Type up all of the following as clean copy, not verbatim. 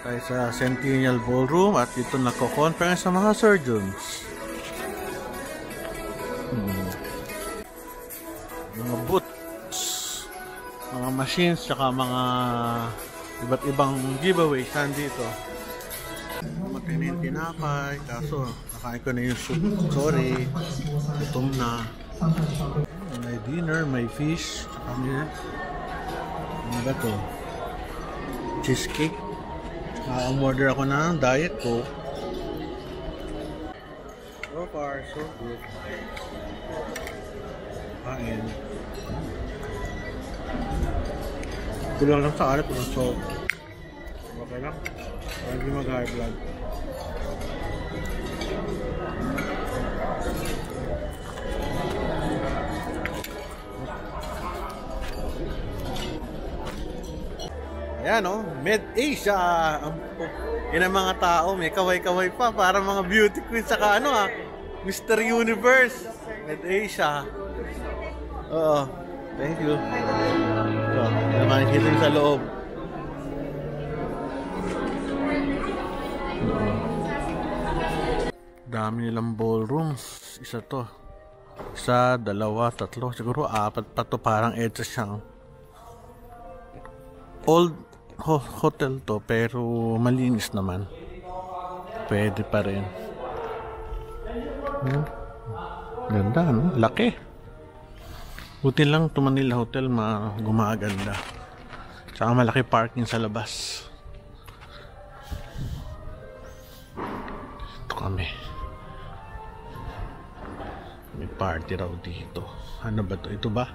tayo sa Centennial Ballroom at dito nagko-conference sa mga surgeons. Mga booths, mga machines, tsaka mga iba't ibang giveaways nandito. Matinin tinapay, kaso nakain ko na yung soup. Sorry, gutom na. May dinner, may fish, tsaka may ano ba to? Cheesecake. Order ako ng diet coke. So far, so good. Kain. Kulang lang sa alat ng salt. Okay lang. Hindi mag-high blood. Ayan o, Med-Asia. Yan ang mga tao, may kaway-kaway pa para mga beauty queen saka ano Mr. Universe. Med-Asia. Oo, thank you. So, nakikita yung sa loob. Dami nilang ballrooms. Isa to. Isa, dalawa, tatlo. Siguro apat pa to, parang edsa siyang old hotel to, pero malinis naman. Pwede pa rin. Ganda, no? Laki. Buti lang to Manila Hotel gumaganda. Tsaka malaki parking sa labas. Ito kami. May party raw dito. Ano ba to? Ito ba?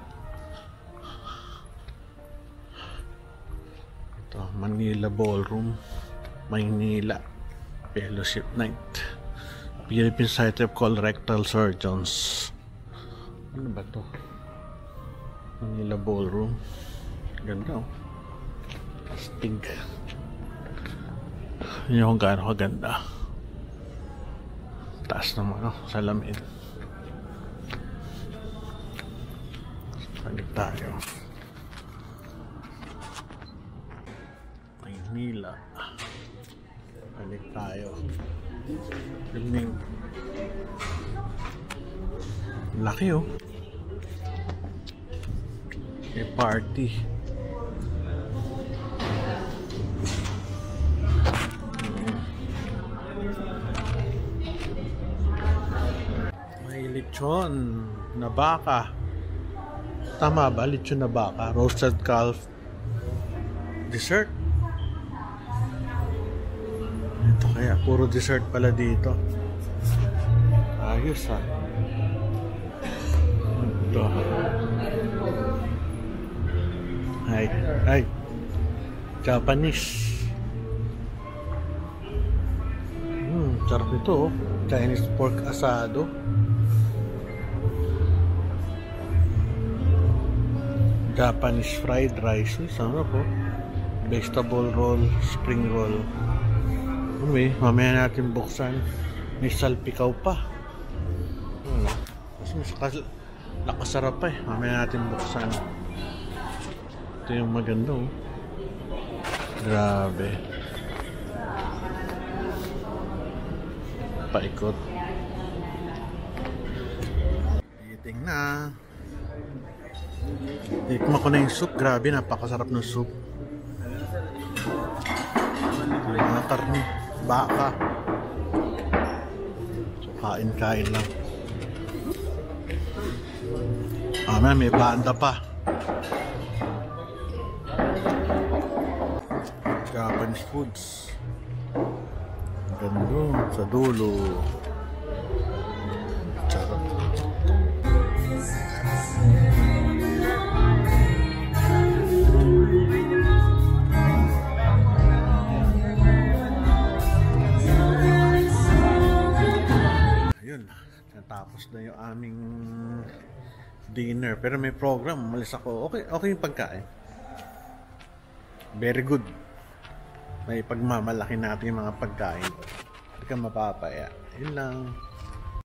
Manila Ballroom, Maynila Fellowship Night, Philippine Society of Colorectal Surgeons. Ano ba to? Manila Ballroom. Ganda astig. Yun yung gaano kaganda. Taas naman salamin. Balik tayo. Manila. Balik tayo. Evening. Laki may party. May lechon na baka. Tama ba? Lechon na baka. Roasted calf. Dessert. Ito kaya, puro dessert pala dito. Ayos Ito. Ay. Japanese. Sarap ito Chinese pork asado. Japanese fried rice. Sama po. Vegetable roll, spring roll. Mamaya natin buksan. May salpikaw pa. Mas nakasarap pa Mamaya natin buksan. Ito yung maganda Grabe. Paikot. Eating na. Tikman ko na yung soup. Grabe, napakasarap ng soup. Mga karne, baka. So, kain-kain lang. May banda pa. Japanese foods. Ganda sa dulo. Sarap. Natapos na yung aming dinner, pero may program, umalis ako. Okay yung pagkain, very good. May pagmamalaki natin yung mga pagkain, hindi ka mapapaya. Yun lang.